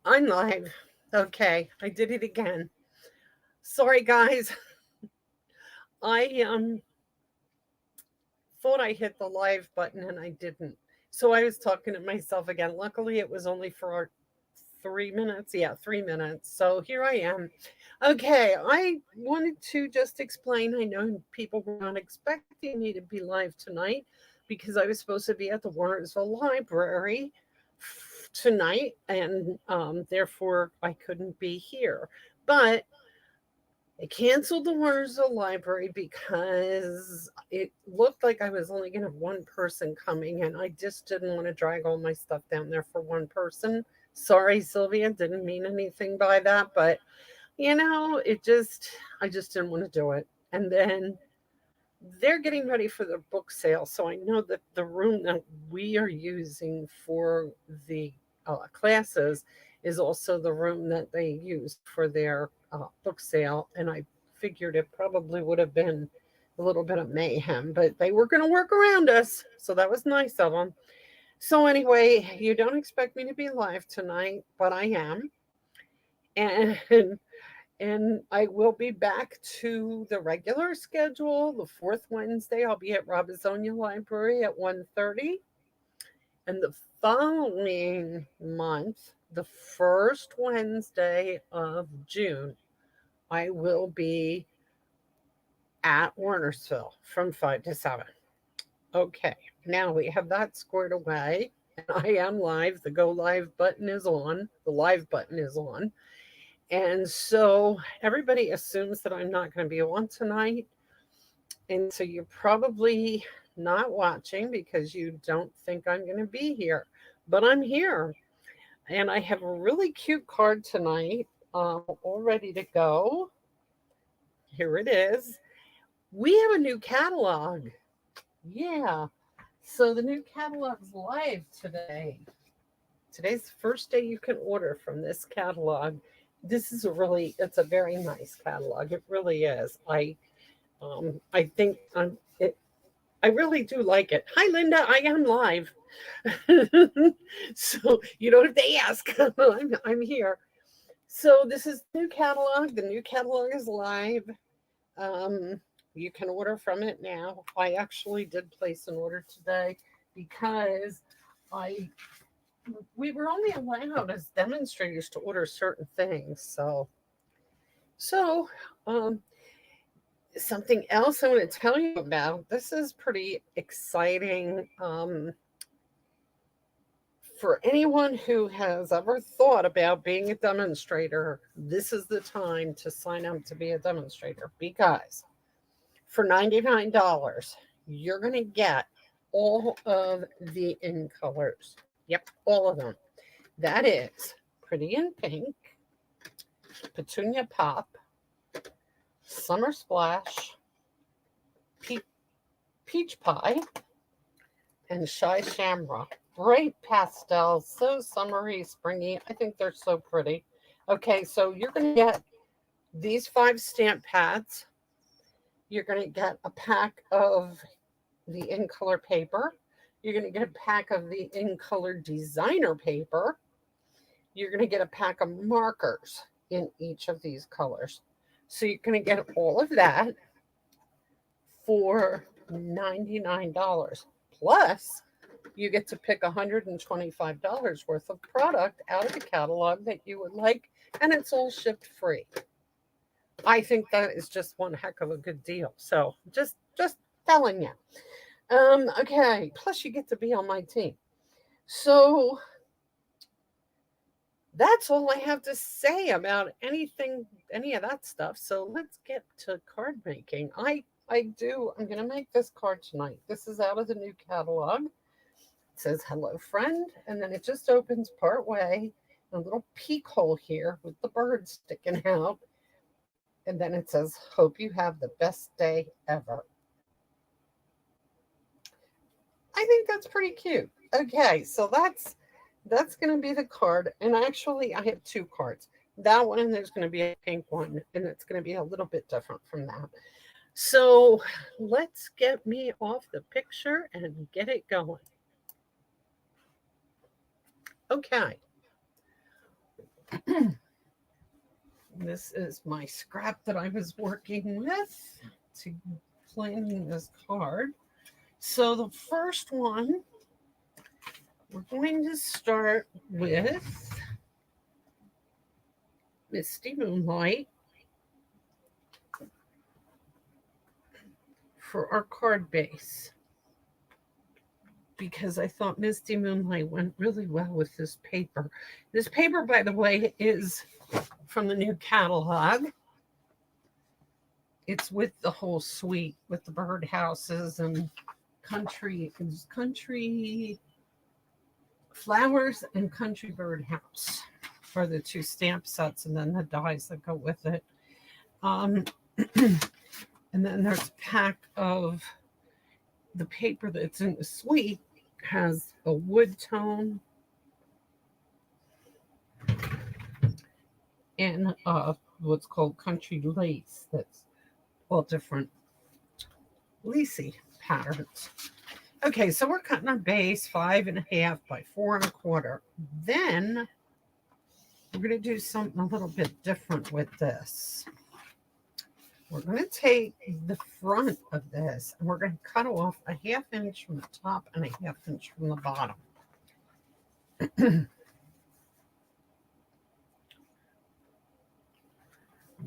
I'm live. Okay, I did it again. Sorry, guys. I thought I hit the live button and I didn't. So I was talking to myself again. Luckily, it was only for 3 minutes. Yeah, 3 minutes. So here I am. Okay, I wanted to just explain. I know people were not expecting me to be live tonight because I was supposed to be at the Warnersville Library tonight, and therefore I couldn't be here. But I canceled the Warnersville Library because it looked like I was only going to have one person coming, and I just didn't want to drag all my stuff down there for one person. Sorry, Sylvia, didn't mean anything by that, but I just didn't want to do it. And then they're getting ready for the book sale, so I know that the room that we are using for the classes is also the room that they used for their book sale, and I figured it probably would have been a little bit of mayhem, but they were going to work around us, so that was nice of them. So anyway, you don't expect me to be live tonight, but I am, and and I will be back to the regular schedule. The fourth Wednesday, I'll be at Robisonia Library at 1:30. And the following month, the first Wednesday of June, I will be at Warnersville from 5 to 7. Okay, now we have that squared away. And I am live. The go live button is on. The live button is on. And so everybody assumes that I'm not going to be on tonight. And so you're probably not watching because you don't think I'm going to be here. But I'm here. And I have a really cute card tonight, all ready to go. Here it is. We have a new catalog. Yeah. So the new catalog's live today. Today's the first day you can order from this catalog. It's a very nice catalog. It really is. I think I really do like it. Hi, Linda. I am live. So you don't have to ask. I'm here. So this is the new catalog. The new catalog is live. Um, you can order from it now. I actually did place an order today because I we were only allowed as demonstrators to order certain things. So um, something else I want to tell you about. This is pretty exciting. For anyone who has ever thought about being a demonstrator, this is the time to sign up to be a demonstrator because for $99, you're going to get all of the in colors. Yep, all of them. That is Pretty in Pink, Petunia Pop, Summer Splash, Peach Pie, and Shy Shamrock. Bright pastels, so summery, springy. I think they're so pretty. Okay, so you're going to get these 5 stamp pads. You're going to get a pack of the in color paper. You're going to get a pack of the in color designer paper. You're going to get a pack of markers in each of these colors. So you're going to get all of that for $99. Plus, you get to pick $125 worth of product out of the catalog that you would like, and it's all shipped free. I think that is just one heck of a good deal. So just telling you. Okay. Plus, you get to be on my team. So that's all I have to say about any of that stuff. So let's get to card making. I'm going to make this card tonight. This is out of the new catalog. It says hello friend, and then it just opens part way, a little peek hole here with the bird sticking out, and then it says hope you have the best day ever. I think that's pretty cute. Okay, so that's going to be the card, and actually I have 2 cards. That one, and there's going to be a pink one, and it's going to be a little bit different from that. So let's get me off the picture and get it going. Okay. This is my scrap that I was working with to planning this card. So the first one, we're going to start with Misty Moonlight for our card base, because I thought Misty Moonlight went really well with this paper. This paper, by the way, is from the new catalog. It's with the whole suite with the birdhouses and country flowers and country birdhouse are the two stamp sets, and then the dies that go with it. And then there's a pack of the paper that's in the suite, has a wood tone and what's called country lace. That's all different lacy patterns. Okay, so we're cutting our base 5.5 by 4.25. Then we're going to do something a little bit different with this. We're going to take the front of this and we're going to cut off a 1/2 inch from the top and a 1/2 inch from the bottom.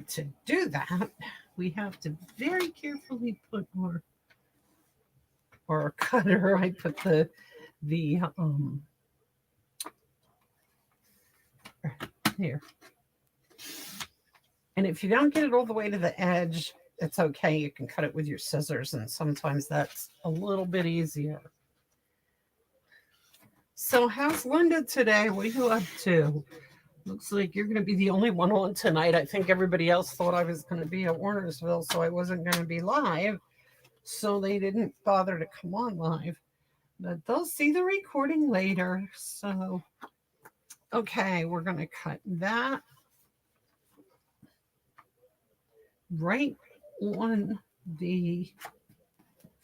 To do that, we have to very carefully put our cutter. I put the here. And if you don't get it all the way to the edge, it's okay. You can cut it with your scissors, and sometimes that's a little bit easier. So how's Linda today? What are you up to? Looks like you're going to be the only one on tonight. I think everybody else thought I was going to be at Warnersville, so I wasn't going to be live. So they didn't bother to come on live. But they'll see the recording later. So, okay, we're going to cut that right on the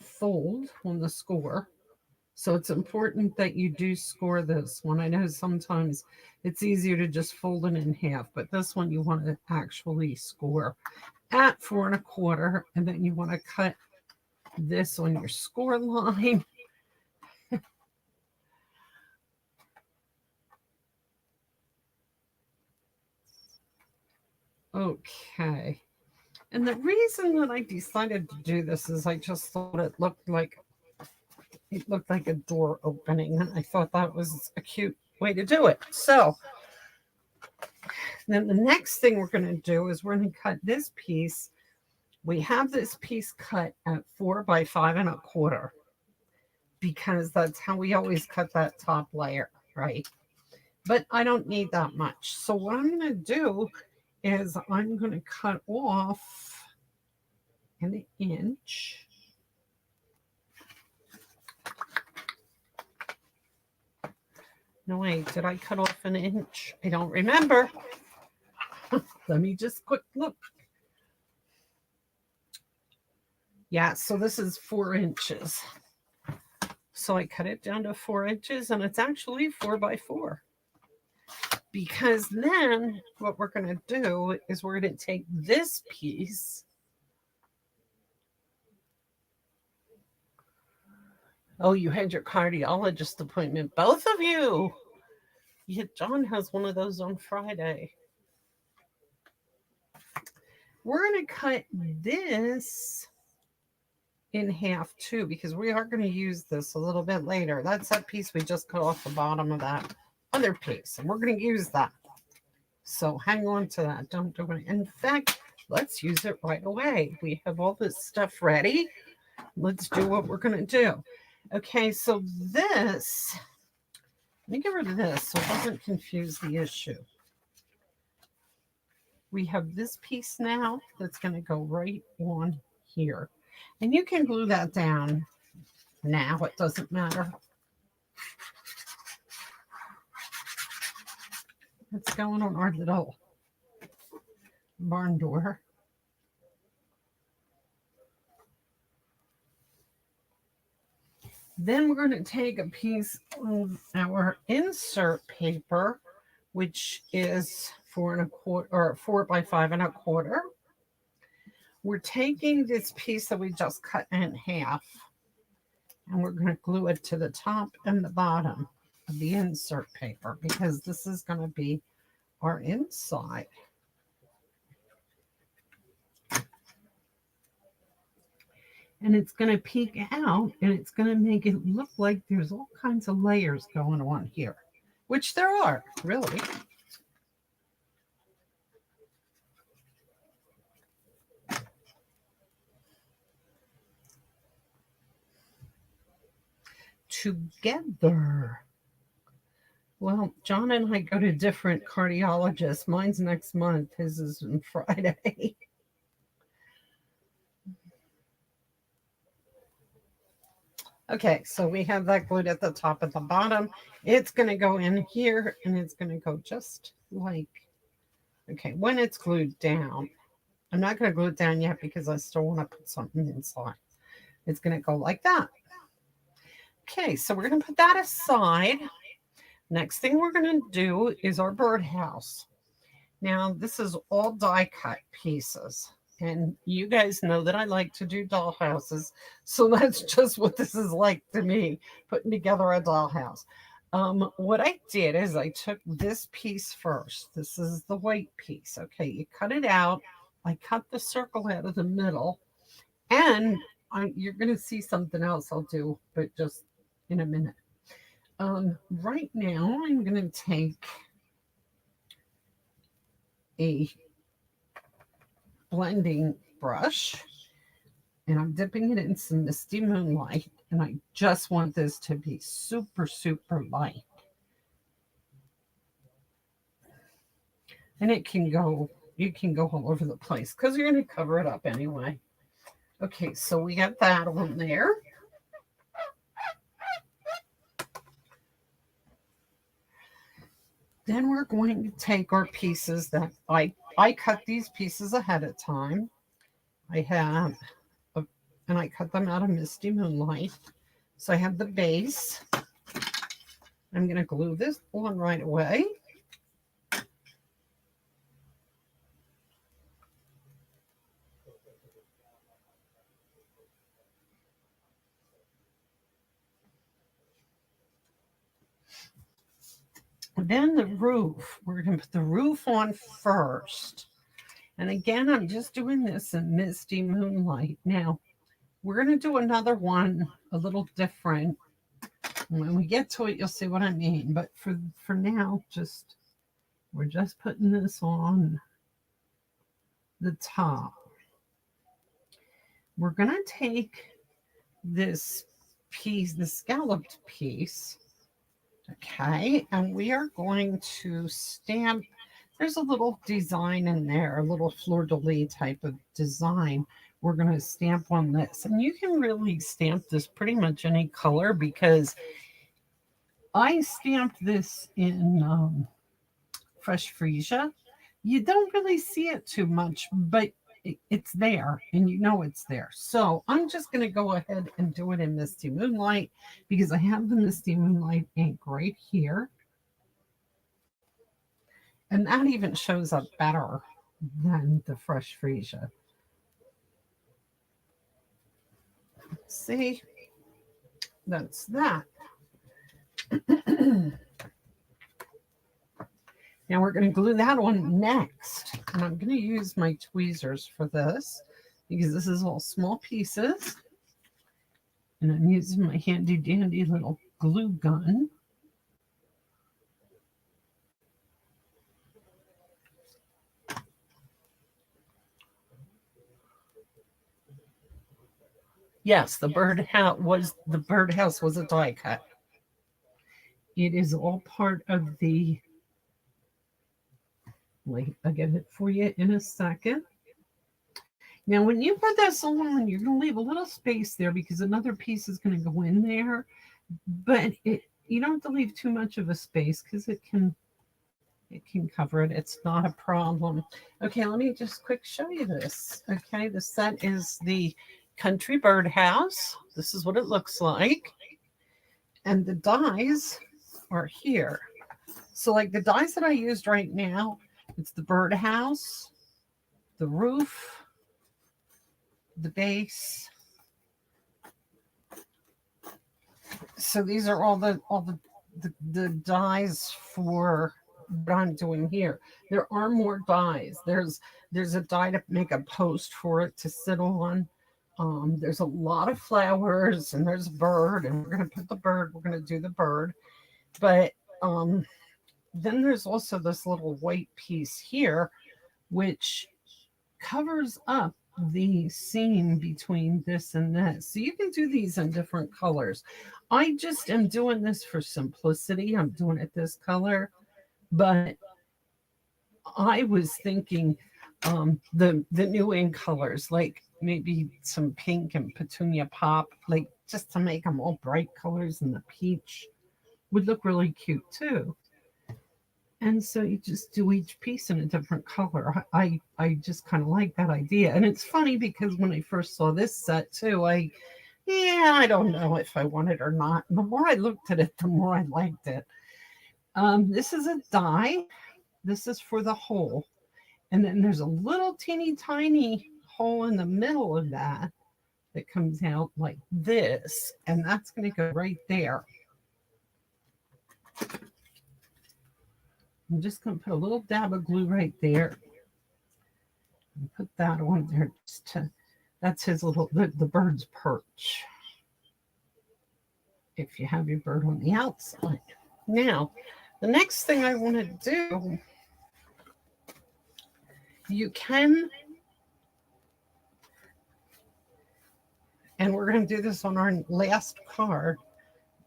fold, on the score. So it's important that you do score this one. I know sometimes it's easier to just fold it in half, but this one you want to actually score at 4.25, and then you want to cut this on your score line. Okay. And the reason that I decided to do this is I just thought it looked like a door opening, and I thought that was a cute way to do it. So then the next thing we're going to do is we're going to cut this piece. We have this piece cut at 4 by 5.25 because that's how we always cut that top layer, right? But I don't need that much. So what I'm going to do is I'm going to cut off 1 inch. No, wait, did I cut off 1 inch? I don't remember. Let me just quick look. Yeah, so this is 4 inches. So I cut it down to 4 inches, and it's actually 4 by 4. Because then what we're going to do is we're going to take this piece. Oh, you had your cardiologist appointment, both of you. Yeah, John has one of those on Friday. We're going to cut this in half too, because we are going to use this a little bit later. That's that piece we just cut off the bottom of that other piece, and we're going to use that. So hang on to that. Don't do it. In fact, let's use it right away. We have all this stuff ready. Let's do what we're going to do. Okay, so this, let me get rid of this so it doesn't confuse the issue. We have this piece now that's going to go right on here. And you can glue that down now. It doesn't matter. It's going on our little barn door. Then we're going to take a piece of our insert paper, which is 4 1/4 or 4 by 5 1/4. We're taking this piece that we just cut in half, and we're going to glue it to the top and the bottom of the insert paper, because this is going to be our inside. And it's going to peek out, and it's going to make it look like there's all kinds of layers going on here, which there are, really. Together. Well, John and I go to different cardiologists. Mine's next month. His is on Friday. Okay, so we have that glued at the top and the bottom. It's going to go in here, and it's going to go just like, okay, when it's glued down. I'm not going to glue it down yet because I still want to put something inside. It's going to go like that. Okay, so we're going to put that aside. Next thing we're going to do is our birdhouse. Now, this is all die cut pieces. And you guys know that I like to do dollhouses. So that's just what this is like to me, putting together a dollhouse. What I did is I took this piece first. This is the white piece. Okay, you cut it out. I cut the circle out of the middle. And you're going to see something else I'll do, but just in a minute. Right now, I'm going to take a blending brush, and I'm dipping it in some Misty Moonlight, and I just want this to be super, super light. And you can go all over the place because you're going to cover it up anyway. Okay, so we got that on there. Then we're going to take our pieces that I cut these pieces ahead of time. And I cut them out of Misty Moonlight. So I have the base. I'm going to glue this on right away. Then the roof, we're going to put the roof on first. And again, I'm just doing this in Misty Moonlight. Now, we're going to do another one a little different. When we get to it, you'll see what I mean. But for now, we're just putting this on the top. We're going to take this piece, the scalloped piece, okay, and we are going to stamp. There's a little design in there, a little fleur-de-lis type of design. We're going to stamp on this. And you can really stamp this pretty much any color, because I stamped this in Fresh Freesia. You don't really see it too much, but it's there, and you know it's there. So I'm just going to go ahead and do it in Misty Moonlight, because I have the Misty Moonlight ink right here. And that even shows up better than the Fresh Freesia. See, that's that. Now we're going to glue that on next. And I'm going to use my tweezers for this, because this is all small pieces. And I'm using my handy dandy little glue gun. Yes, the birdhouse was a die cut. It is all part of the. Wait, I'll get it for you in a second. Now, when you put this on, you're going to leave a little space there, because another piece is going to go in there. But you don't have to leave too much of a space, because it can cover it. It's not a problem. Okay, let me just quick show you this. Okay, the set is the Country Birdhouse. This is what it looks like. And the dies are here. So like the dies that I used right now, it's the birdhouse, the roof, the base. So these are all the dies for what I'm doing here. There are more dies. There's a die to make a post for it to sit on. There's a lot of flowers and there's a bird, and we're gonna put the bird. We're gonna do the bird, but um, then there's also this little white piece here, which covers up the seam between this and this. So you can do these in different colors. I just am doing this for simplicity. I'm doing it this color, but I was thinking the new in colors, like maybe some pink and petunia pop, like just to make them all bright colors, and the peach would look really cute too. And so you just do each piece in a different color. I just kind of like that idea. And it's funny because when I first saw this set too, I don't know if I want it or not. And the more I looked at it, the more I liked it. This is a die. This is for the hole. And then there's a little teeny tiny hole in the middle of that that comes out like this. And that's going to go right there. I'm just going to put a little dab of glue right there and put that on there. That's his little, the bird's perch. If you have your bird on the outside. Now, the next thing I want to do, you can, and we're going to do this on our last card,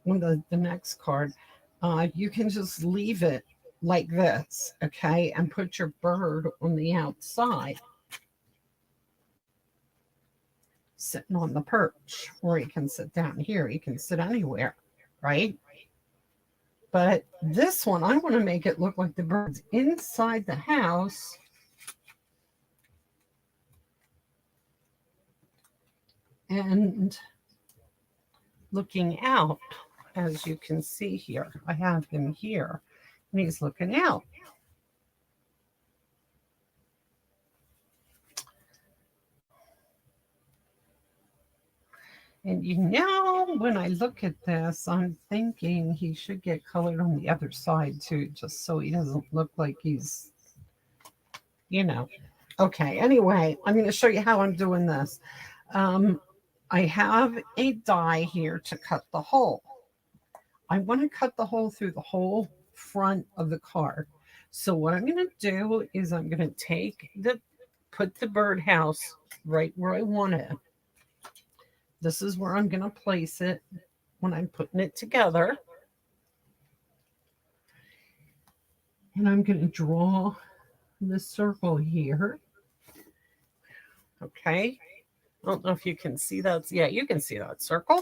on the next card, you can just leave it like this, okay, and put your bird on the outside, sitting on the perch, or he can sit down here. He can sit anywhere, right? But this one, I want to make it look like the bird's inside the house. And looking out, as you can see here. I have him here, and he's looking out. And when I look at this, I'm thinking he should get colored on the other side too, just so he doesn't look like he's, Okay, anyway, I'm going to show you how I'm doing this. I have a die here to cut the hole. I want to cut the hole through the whole front of the card. So what I'm going to do is I'm going to put the birdhouse right where I want it. This is where I'm going to place it when I'm putting it together. And I'm going to draw this circle here. Okay. I don't know if you can see that. Yeah, you can see that circle.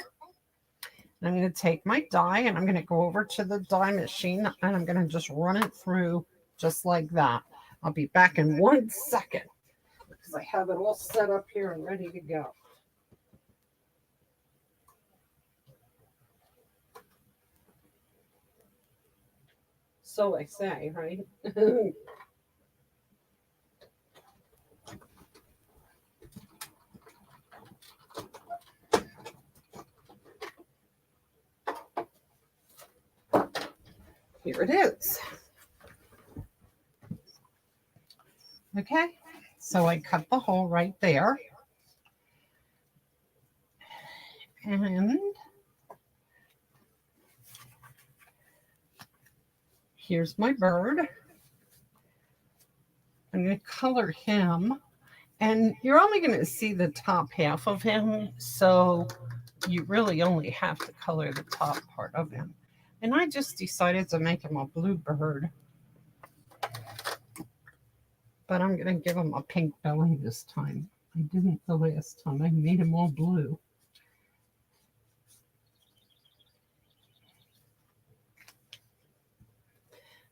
And I'm going to take my die and I'm going to go over to the die machine and I'm going to just run it through just like that. I'll be back in 1 second because I have it all set up here and ready to go. So I say, right? Here it is. Okay, so I cut the hole right there. And here's my bird. I'm going to color him. And you're only going to see the top half of him, so you really only have to color the top part of him. And I just decided to make him a blue bird. But I'm going to give him a pink belly this time. I didn't the last time. I made him all blue.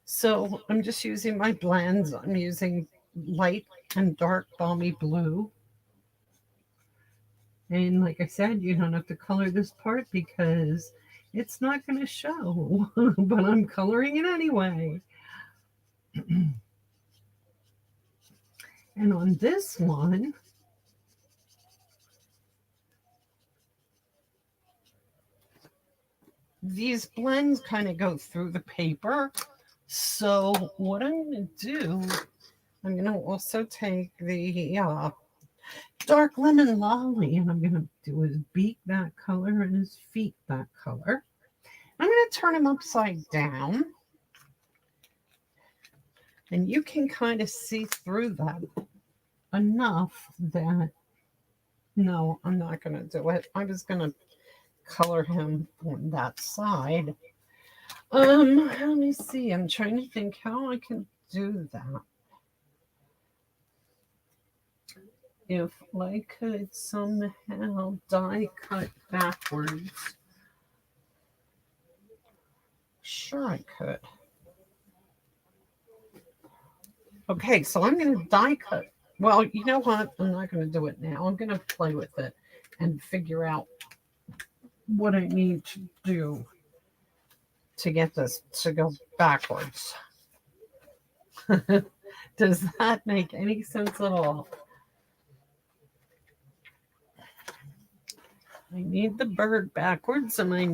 So I'm just using my blends. I'm using light and dark balmy blue. And like I said, you don't have to color this part because It's not going to show, but I'm coloring it anyway. And on this one, these blends kind of go through the paper. So what I'm going to do, I'm going to also take the dark lemon lolly, and I'm going to do his beak that color and his feet that color. I'm going to turn him upside down, and you can kind of see through that enough that, no, I'm not going to do it. I was going to color him on that side. Let me see. I'm trying to think how I can do that. If I could somehow die cut backwards. Sure, I could. Okay, so I'm going to die cut. Well, you know what? I'm not going to do it now. I'm going to play with it and figure out what I need to do to get this to go backwards. Does that make any sense at all? I need the bird backwards, and I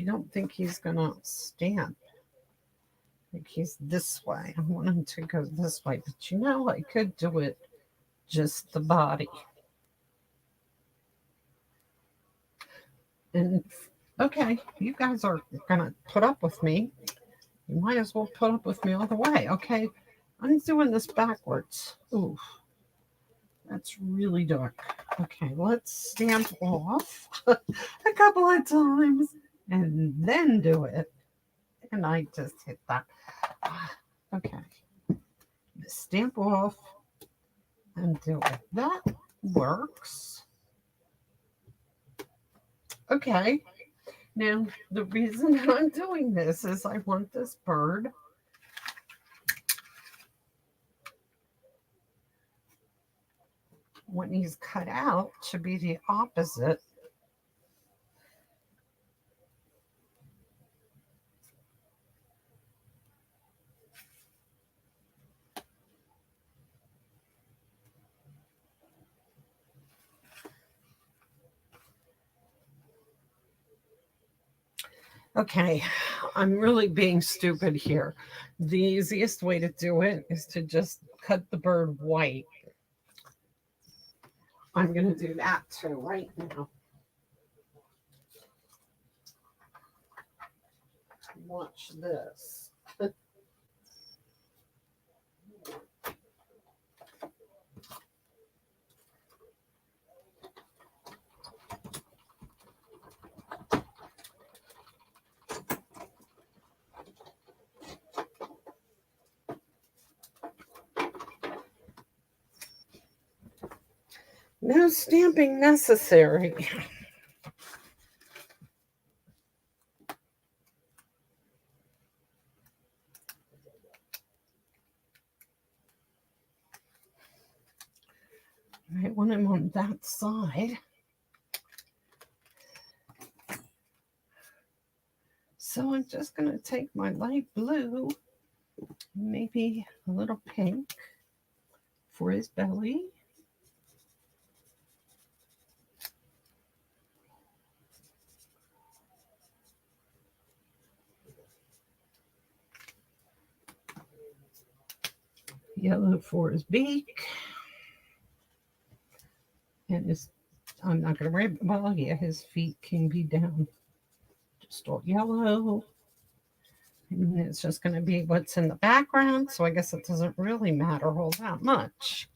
don't think he's going to stamp. Like he's this way. I want him to go this way, but you know, I could do it just the body. And okay, you guys are gonna put up with me. You might as well put up with me all the way. Okay, I'm doing this backwards. Ooh, that's really dark. Okay, let's stamp off a couple of times and then do it. And I just hit that. Okay, stamp off and do it. That works. Okay, now the reason I'm doing this is I want this bird when he's cut out to be the opposite. Okay, I'm really being stupid here. The easiest way to do it is to just cut the bird white. I'm going to do that too right now. Watch this. No stamping necessary. I want him on that side. So I'm just going to take my light blue, maybe a little pink for his belly. Yellow for his beak. And his, I'm not going to worry, well, yeah, his feet can be down just all yellow. And it's just going to be what's in the background, so I guess it doesn't really matter all that much.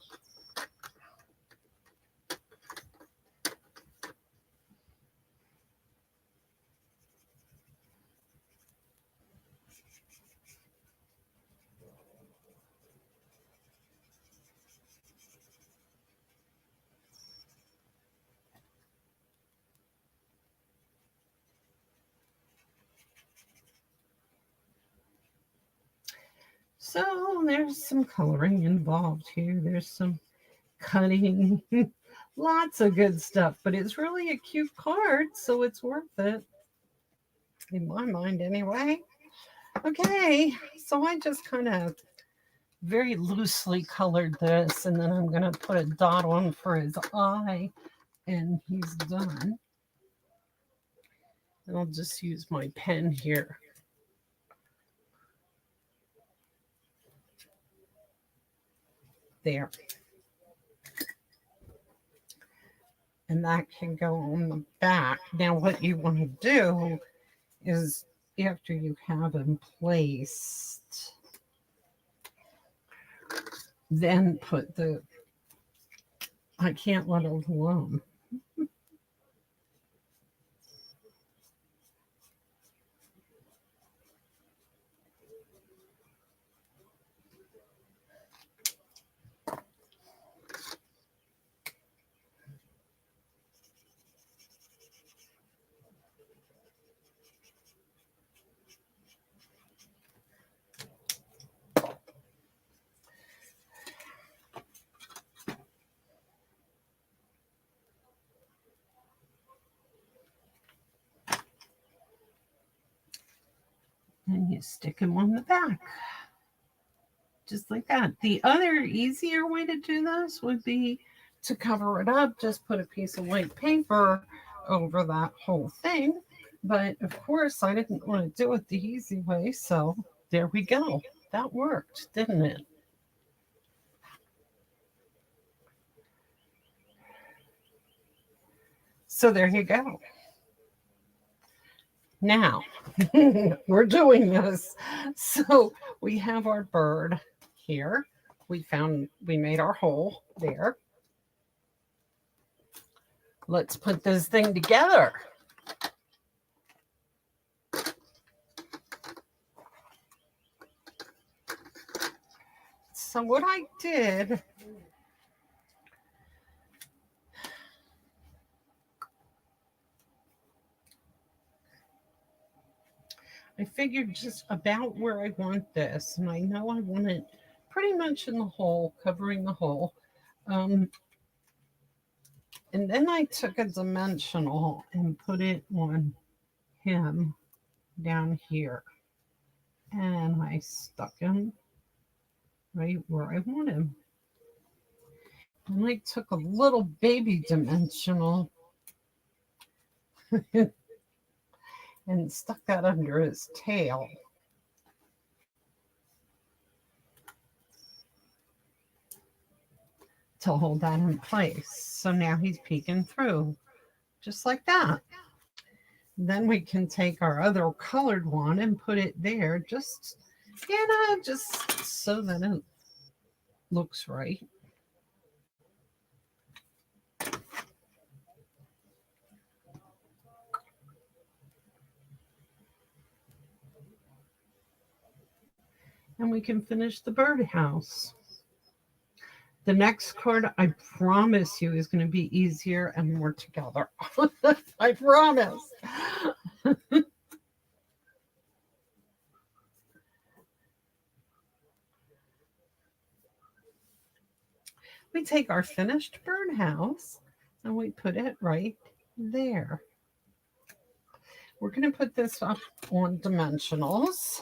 So there's some coloring involved here. There's some cutting. Lots of good stuff, but it's really a cute card, so it's worth it. In my mind, anyway. Okay, so I just kind of very loosely colored this, and then I'm going to put a dot on for his eye, and he's done. And I'll just use my pen here. There. And that can go on the back. Now, what you want to do is after you have them placed, then put the, I can't let it alone. And you stick them on the back. Just like that. The other easier way to do this would be to cover it up. Just put a piece of white paper over that whole thing. But of course, I didn't want to do it the easy way. So there we go. That worked, didn't it? So there you go. Now, we're doing this. So we have our bird here. We made our hole there. Let's put this thing together. So what I did, I figured just about where I want this, and I know I want it pretty much in the hole, covering the hole. And then I took a dimensional and put it on him down here. And I stuck him right where I want him. And I took a little baby dimensional and stuck that under his tail. To hold that in place. So now he's peeking through, just like that. Then we can take our other colored one and put it there, just so that it looks right. And we can finish the birdhouse. The next card, I promise you, is going to be easier and more together. I promise. We take our finished birdhouse and we put it right there. We're going to put this up on dimensionals.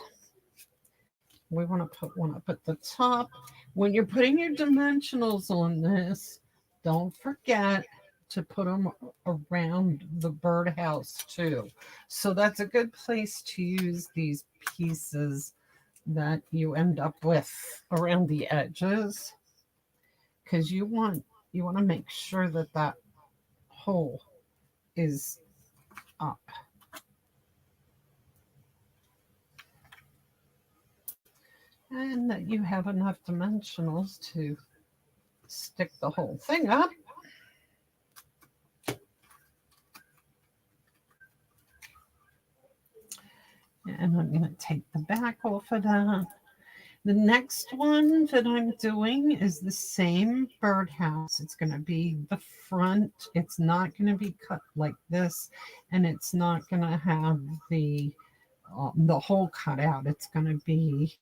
We want to put one up at the top. When you're putting your dimensionals on this, don't forget to put them around the birdhouse too. So that's a good place to use these pieces that you end up with around the edges, because you want to make sure that that hole is up. And that you have enough dimensionals to stick the whole thing up. And I'm going to take the back off of that. The next one that I'm doing is the same birdhouse. It's going to be the front. It's not going to be cut like this, and it's not going to have the hole cut out. It's going to be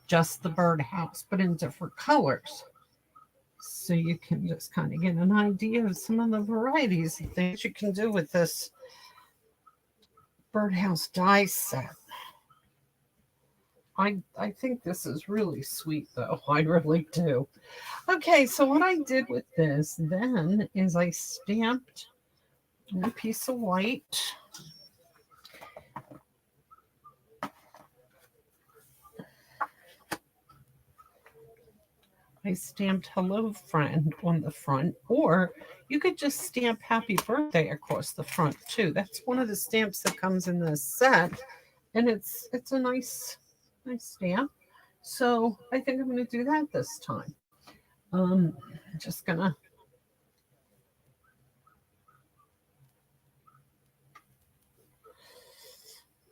just the birdhouse, but in different colors. So you can just kind of get an idea of some of the varieties of things you can do with this Birdhouse die set. I think this is really sweet, though. I really do. Okay, so what I did with this then is I stamped a piece of white. I stamped Hello Friend on the front, or you could just stamp Happy Birthday across the front too. That's one of the stamps that comes in this set, and it's a nice stamp. So I think I'm going to do that this time. I'm just gonna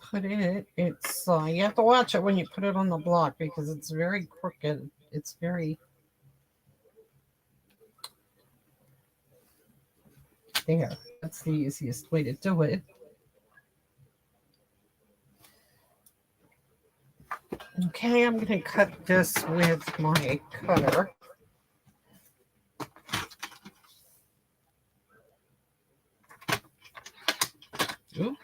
put it. It's you have to watch it when you put it on the block because it's very crooked. It's very there. That's the easiest way to do it. Okay, I'm going to cut this with my cutter. Oops.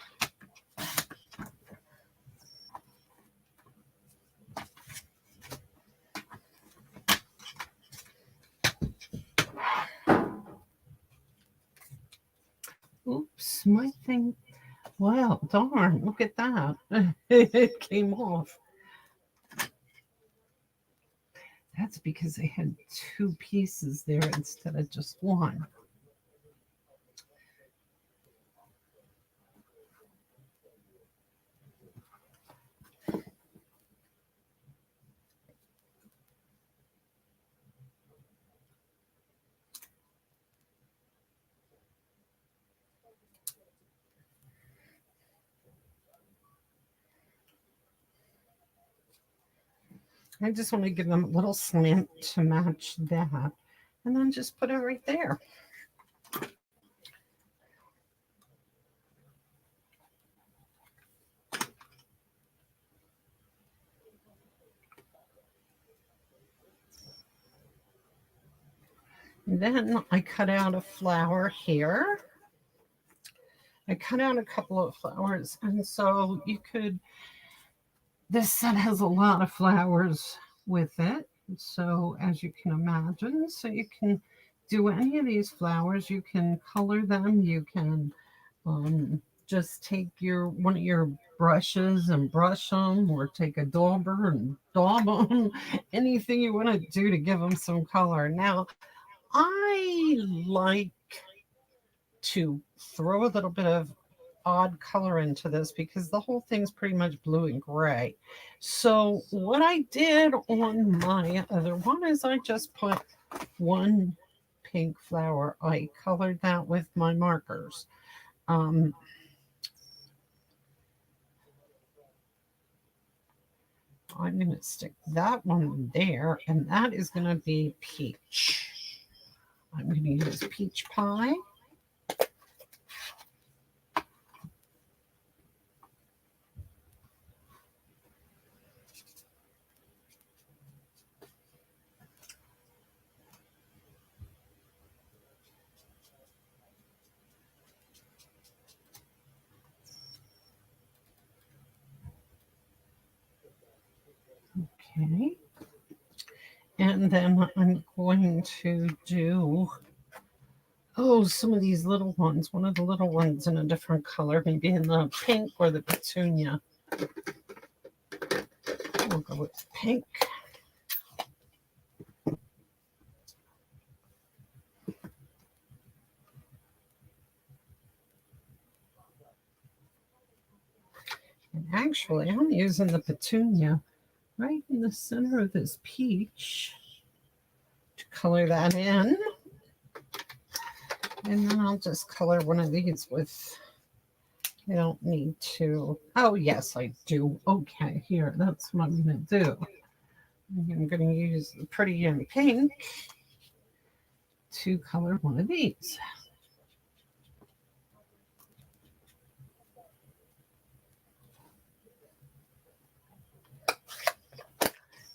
Oops, my thing. Well, darn, look at that. It came off. That's because I had two pieces there instead of just one. I just want to give them a little slant to match that. And then just put it right there. And then I cut out a flower here. I cut out a couple of flowers. And so you could, this set has a lot of flowers with it. So as you can imagine, so you can do any of these flowers. You can color them. You can just take one of your brushes and brush them, or take a dauber and daub them. Anything you want to do to give them some color. Now, I like to throw a little bit of odd color into this because the whole thing's pretty much blue and gray. So what I did on my other one is I just put one pink flower. I colored that with my markers. I'm going to stick that one there, and that is going to be peach. I'm going to use peach pie. Okay. And then I'm going to do, some of these little ones. One of the little ones in a different color, maybe in the pink or the petunia. We'll go with pink. And actually, I'm using the petunia right in the center of this peach to color that in. And then I'll just color one of these with, I don't need to, oh yes, I do. Okay, here, that's what I'm going to do. I'm going to use the pretty in pink to color one of these.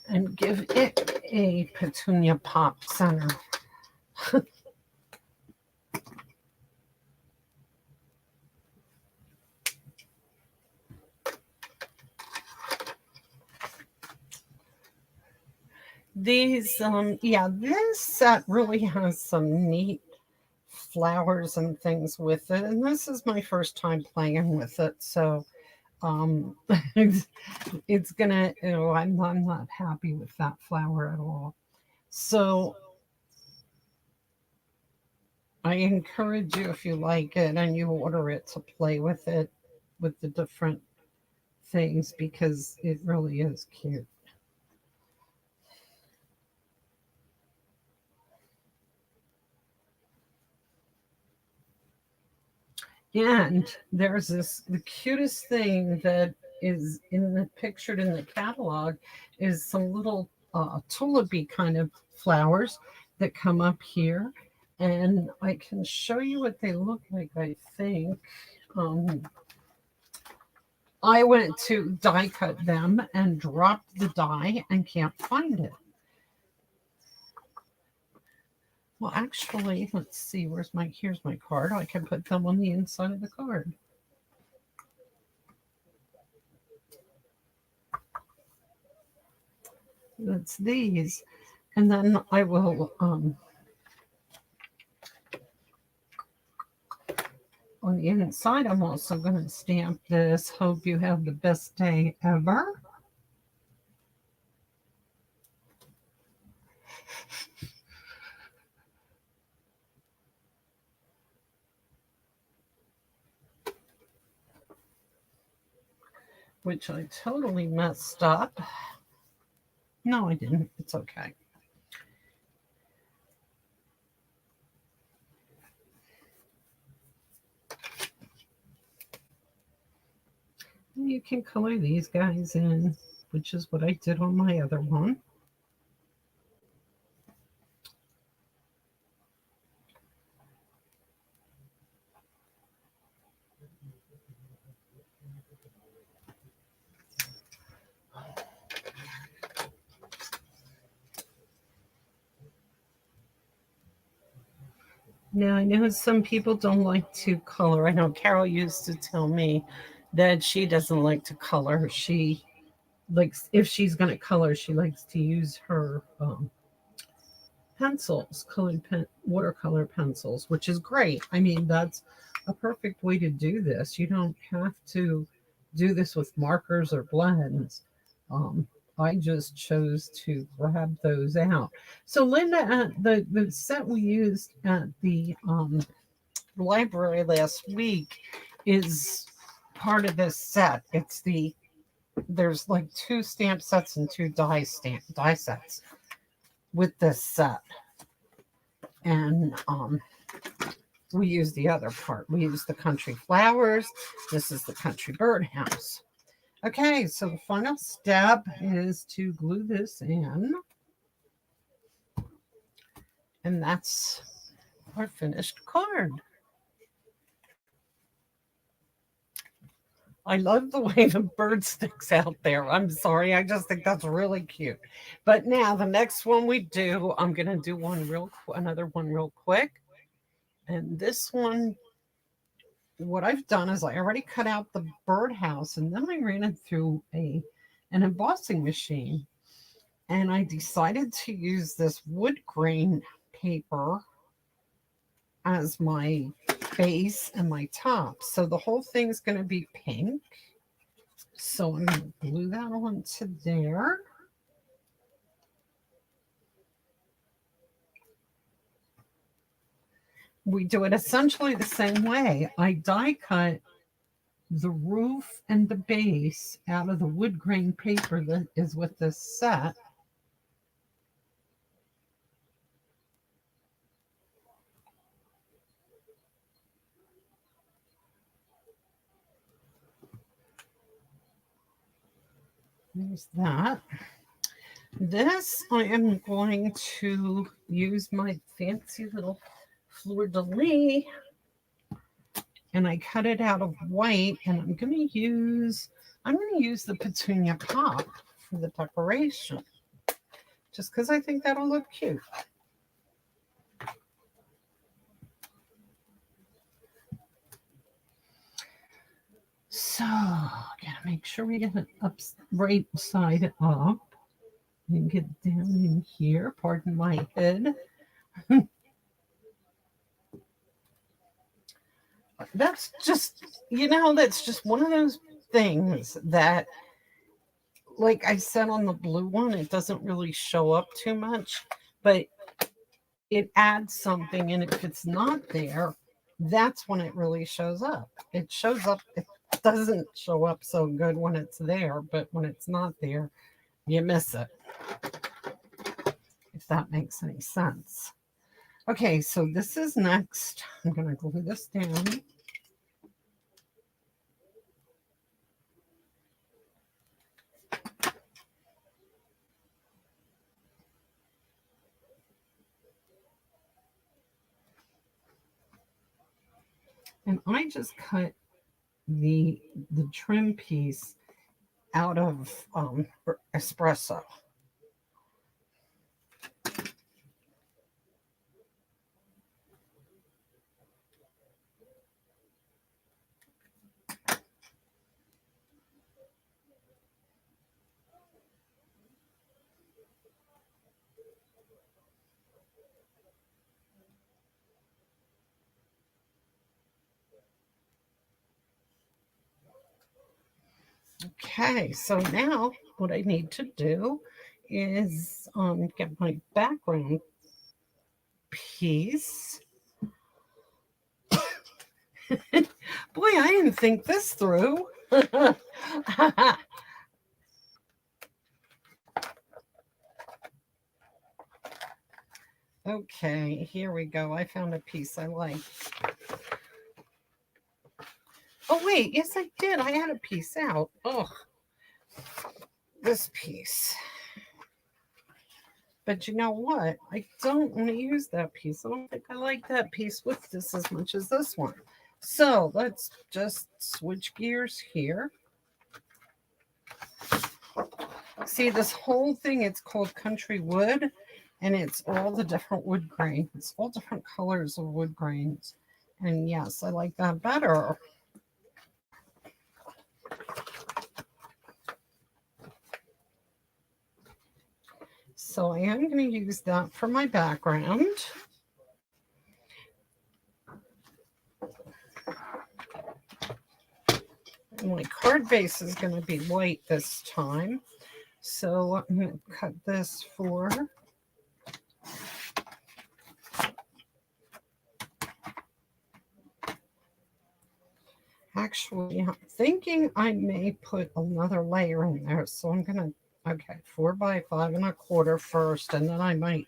And give it a petunia pop center. These, yeah, this set really has some neat flowers and things with it. And this is my first time playing with it. So, um, it's gonna, I'm not happy with that flower at all. So I encourage you, if you like it and you order it, to play with it with the different things because it really is cute. And there's this the cutest thing that is in the pictured in the catalog is some little tulipy kind of flowers that come up here. And I can show you what they look like, I think. Um, I went to die cut them and dropped the die and can't find it. Well, actually, let's see. Here's my card. I can put them on the inside of the card. That's these. And then I will, on the inside, I'm also going to stamp this. Hope you have the best day ever. Which I totally messed up. No, I didn't. It's okay. You can color these guys in, which is what I did on my other one. Now, I know some people don't like to color. I know Carol used to tell me that she doesn't like to color. She likes, if she's going to color, she likes to use her pencils, watercolor pencils, which is great. I mean, that's a perfect way to do this. You don't have to do this with markers or blends. Um, I just chose to grab those out. So, Linda, the set we used at the library last week is part of this set. There's like two stamp sets and two die sets with this set. And we use the other part. We use the country flowers. This is the country birdhouse. Okay, so the final step is to glue this in. And that's our finished card. I love the way the bird sticks out there. I'm sorry. I just think that's really cute. But now the next one we do, I'm going to do another one real quick. And this one, what I've done is I already cut out the birdhouse and then I ran it through an embossing machine. And I decided to use this wood grain paper as my base and my top. So the whole thing's going to be pink. So I'm going to glue that onto there. We do it essentially the same way. I die cut the roof and the base out of the wood grain paper that is with this set. There's that. This I am going to use my fancy little fleur-de-lis, and I cut it out of white, and I'm going to use the petunia pop for the decoration, just because I think that'll look cute. So, gotta make sure we get it up right side up. and get down in here. Pardon my head. That's just, that's just one of those things that, like I said on the blue one, it doesn't really show up too much, but it adds something. And if it's not there, that's when it really shows up. It shows up, it doesn't show up so good when it's there, but when it's not there, you miss it, if that makes any sense. Okay, so this is next. I'm going to glue this down. And I just cut the trim piece out of espresso. Okay, so now what I need to do is get my background piece. Boy, I didn't think this through. Okay, here we go. I found a piece I like. Oh, wait. Yes, I did. I had a piece out. Oh, this piece. But you know what? I don't want to use that piece. I don't think I like that piece with this as much as this one. So let's just switch gears here. See, this whole thing, it's called Country Wood, and it's all the different wood grains, all different colors of wood grains. And yes, I like that better. So I am going to use that for my background. And my card base is going to be white this time. So I'm going to cut this for actually, I'm thinking I may put another layer in there. So I'm going to, okay, 4 by 5 1/4 first, and then I might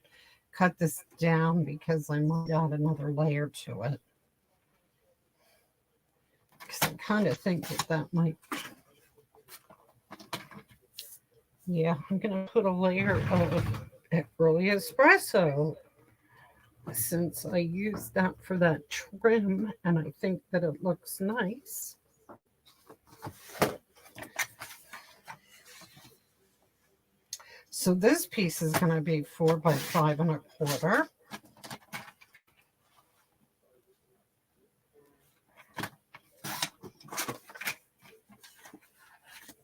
cut this down because I might add another layer to it. Because I kind of think that might, yeah, I'm going to put a layer of early espresso since I used that for that trim, and I think that it looks nice. So this piece is going to be 4 by 5 1/4.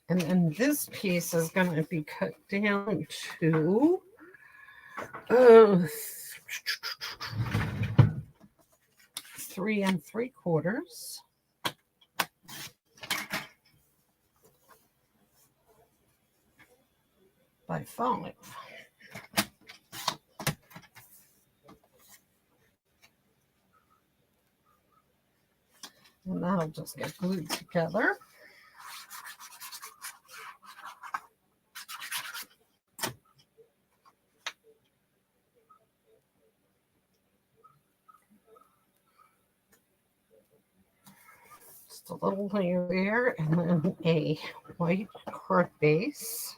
And then this piece is going to be cut down to 3 3/4 by 5. And that'll just get glued together. Just a little layer there, and then a white card base.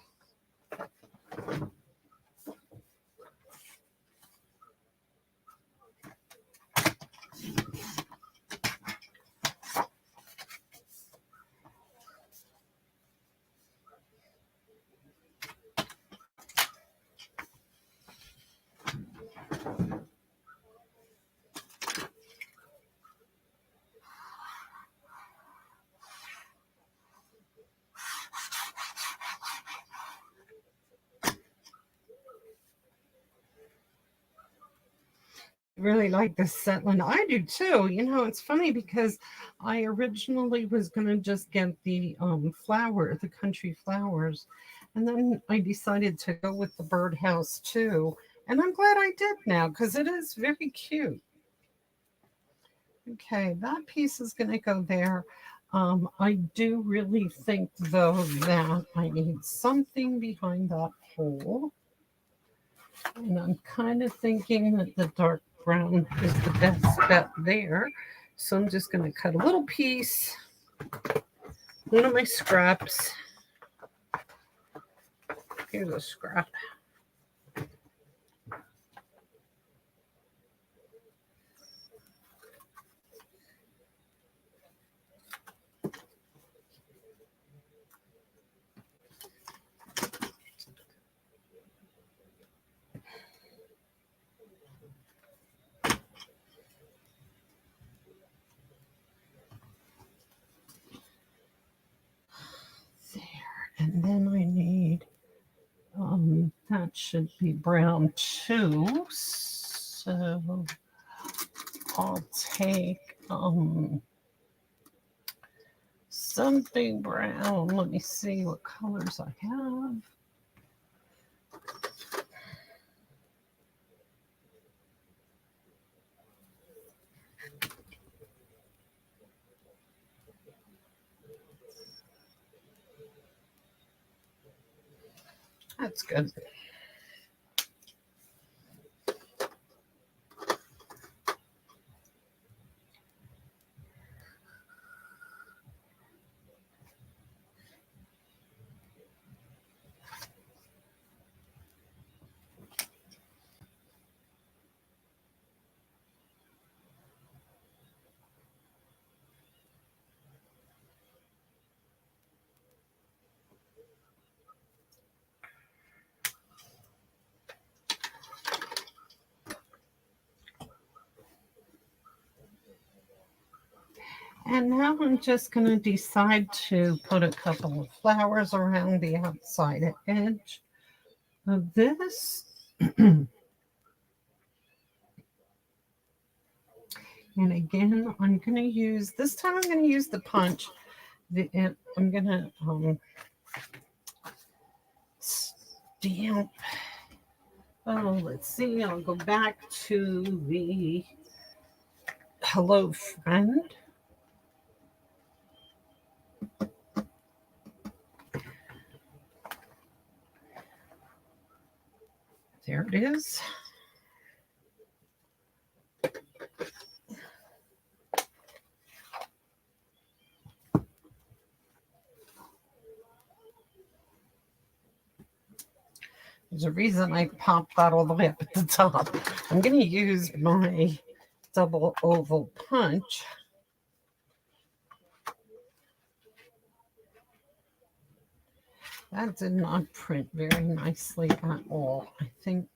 really like this set, Linda. I do too. You know, it's funny because I originally was going to just get the the country flowers, and then I decided to go with the birdhouse too. And I'm glad I did now because it is very cute. Okay, that piece is going to go there. I do really think, though, that I need something behind that hole. And I'm kind of thinking that the dark brown is the best bet there. So I'm just going to cut a little piece, one of my scraps. Here's a scrap. And then I need, that should be brown too. So I'll take something brown. Let me see what colors I have. That's good. And now I'm just going to decide to put a couple of flowers around the outside edge of this. And again, I'm going to use, this time I'm going to use the punch. I'm going to stamp. Oh, let's see. I'll go back to the Hello Friend. There it is. There's a reason I popped that all the way up at the top. I'm going to use my double oval punch. That did not print very nicely at all. I think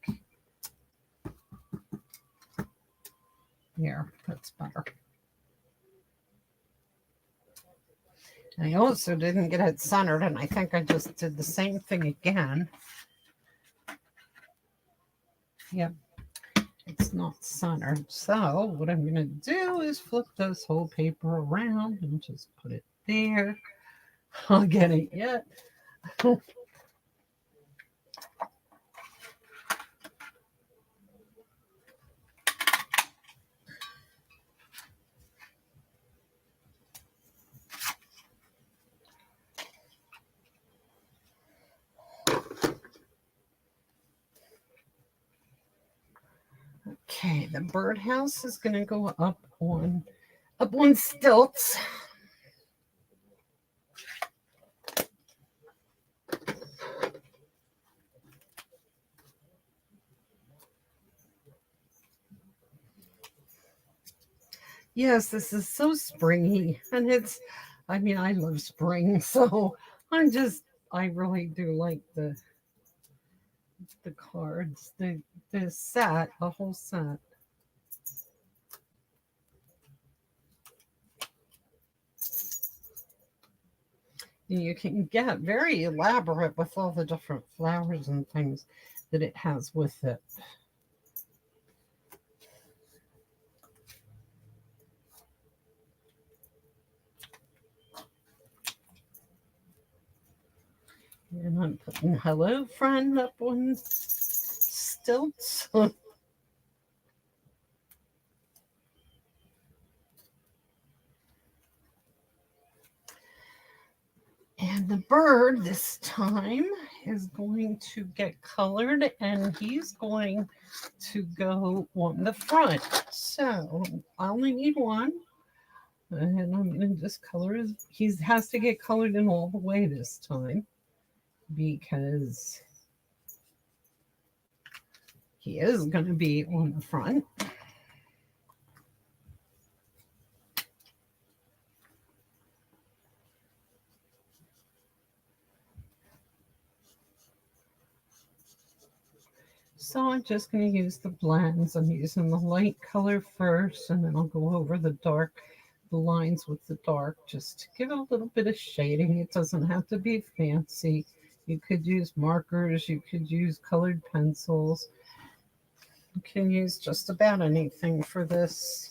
here, that's better. I also didn't get it centered, and I think I just did the same thing again. Yep, it's not centered. So what I'm going to do is flip this whole paper around and just put it there. I'll get it yet. Okay, the birdhouse is going to go up on stilts. Yes, this is so springy, and I mean, I love spring, so I really do like the cards, the set, the whole set. You can get very elaborate with all the different flowers and things that it has with it. And I'm putting hello friend up on stilts. And the bird this time is going to get colored, and he's going to go on the front. So I only need one. And I'm going to just color his, he has to get colored in all the way this time because he is going to be on the front. So I'm just going to use the blends. I'm using the light color first, and then I'll go over the lines with the dark, just to give it a little bit of shading. It doesn't have to be fancy. You could use markers, you could use colored pencils. You can use just about anything for this.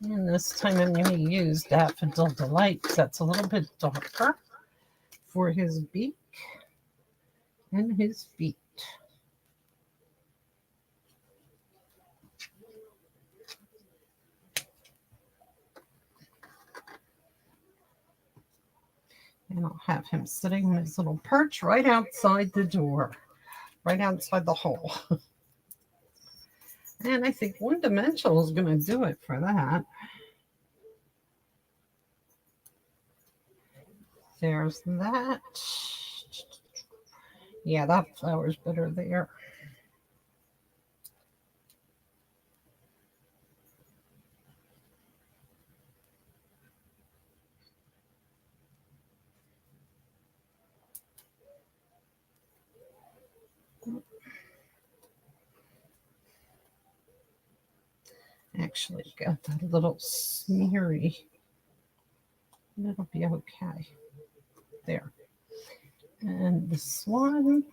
And this time I'm going to use Daffodil Delight because that's a little bit darker for his beak and his feet. And I'll have him sitting on his little perch right outside the door, right outside the hole. And I think one dimensional is going to do it for that. There's that. Yeah, that flower's better there. Actually, got that little smeary. That'll be okay. There. And this one.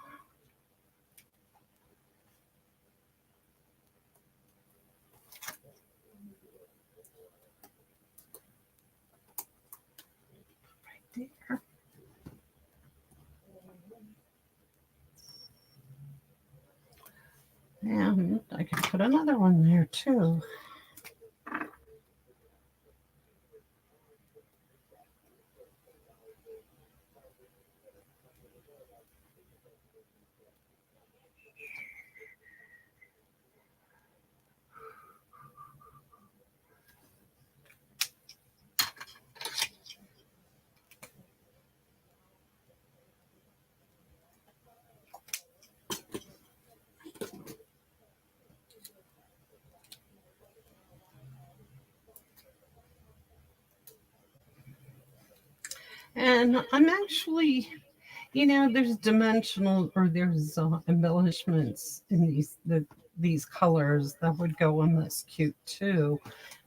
Right there. And I can put another one there too. And I'm actually, there's dimensional or there's embellishments in these colors that would go on this cute too.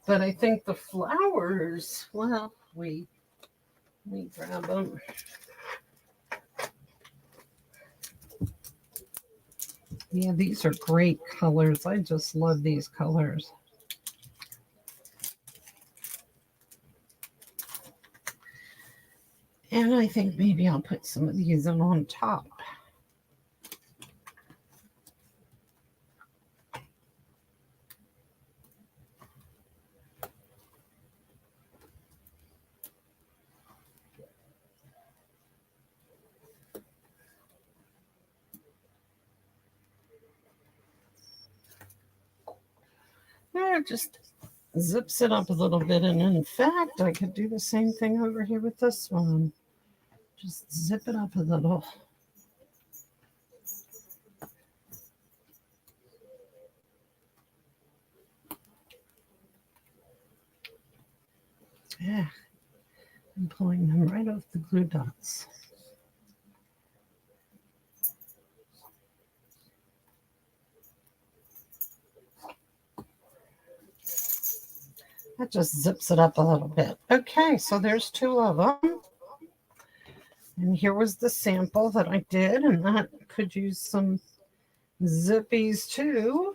But I think the flowers, well, we grab them. Yeah, these are great colors. I just love these colors. And I think maybe I'll put some of these on top. It just zips it up a little bit. And in fact, I could do the same thing over here with this one. Just zip it up a little. Yeah, I'm pulling them right off the glue dots. That just zips it up a little bit. Okay, so there's 2 of them. And here was the sample that I did, and that could use some zippies too.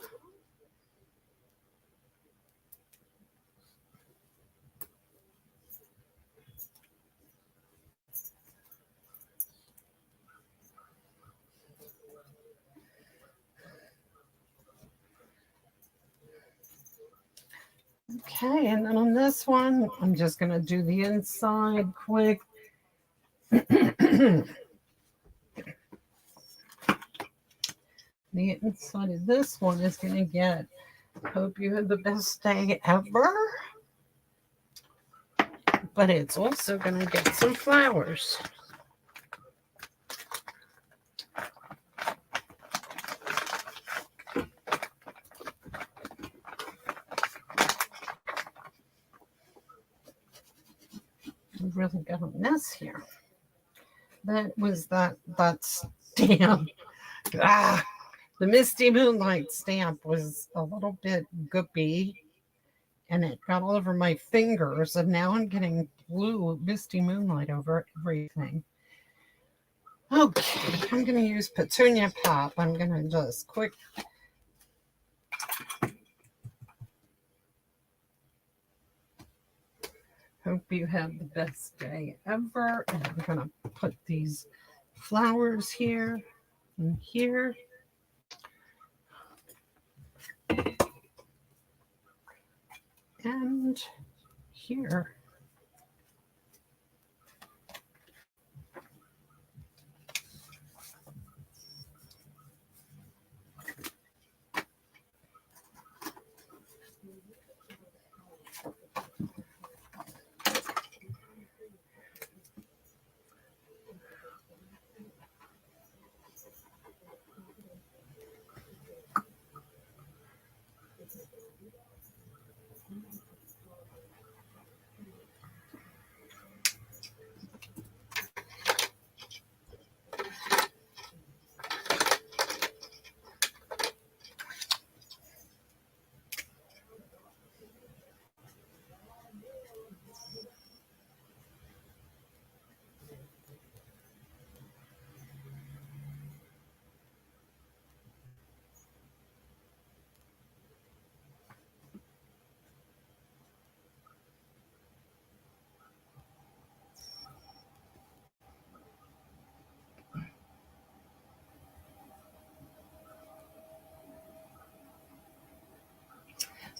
Okay, and then on this one, I'm just going to do the inside quick. The inside of this one is going to get, hope you have the best day ever. But it's also going to get some flowers. We've really got a mess here. That was that stamp. The Misty Moonlight stamp was a little bit goopy, and it got all over my fingers, and now I'm getting blue Misty Moonlight over everything. Okay, I'm going to use Petunia Pop. I'm going to just quick. Hope you have the best day ever. And I'm going to put these flowers here and here. And here.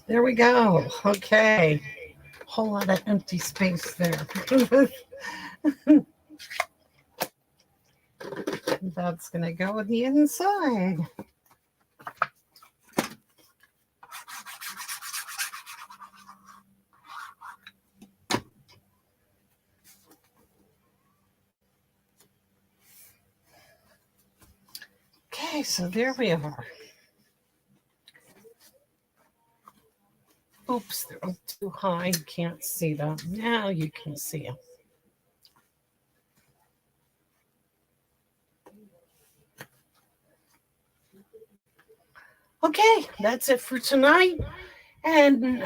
There we go. Okay. Whole lot of empty space there. That's going to go on the inside. Okay, so there we are. Oops, they're too high. You can't see them. Now you can see them. Okay, that's it for tonight. And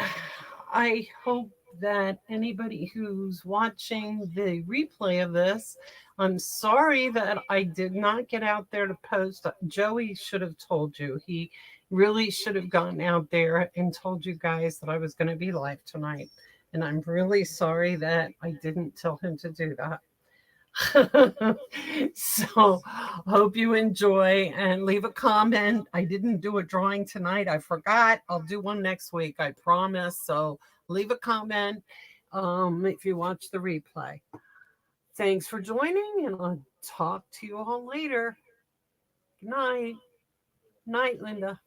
I hope that anybody who's watching the replay of this, I'm sorry that I did not get out there to post. Joey should have told you. He really should have gone out there and told you guys that I was going to be live tonight. And I'm really sorry that I didn't tell him to do that. So hope you enjoy and leave a comment. I didn't do a drawing tonight. I forgot. I'll do one next week. I promise. So leave a comment if you watch the replay. Thanks for joining, and I'll talk to you all later. Good night. Night, Linda.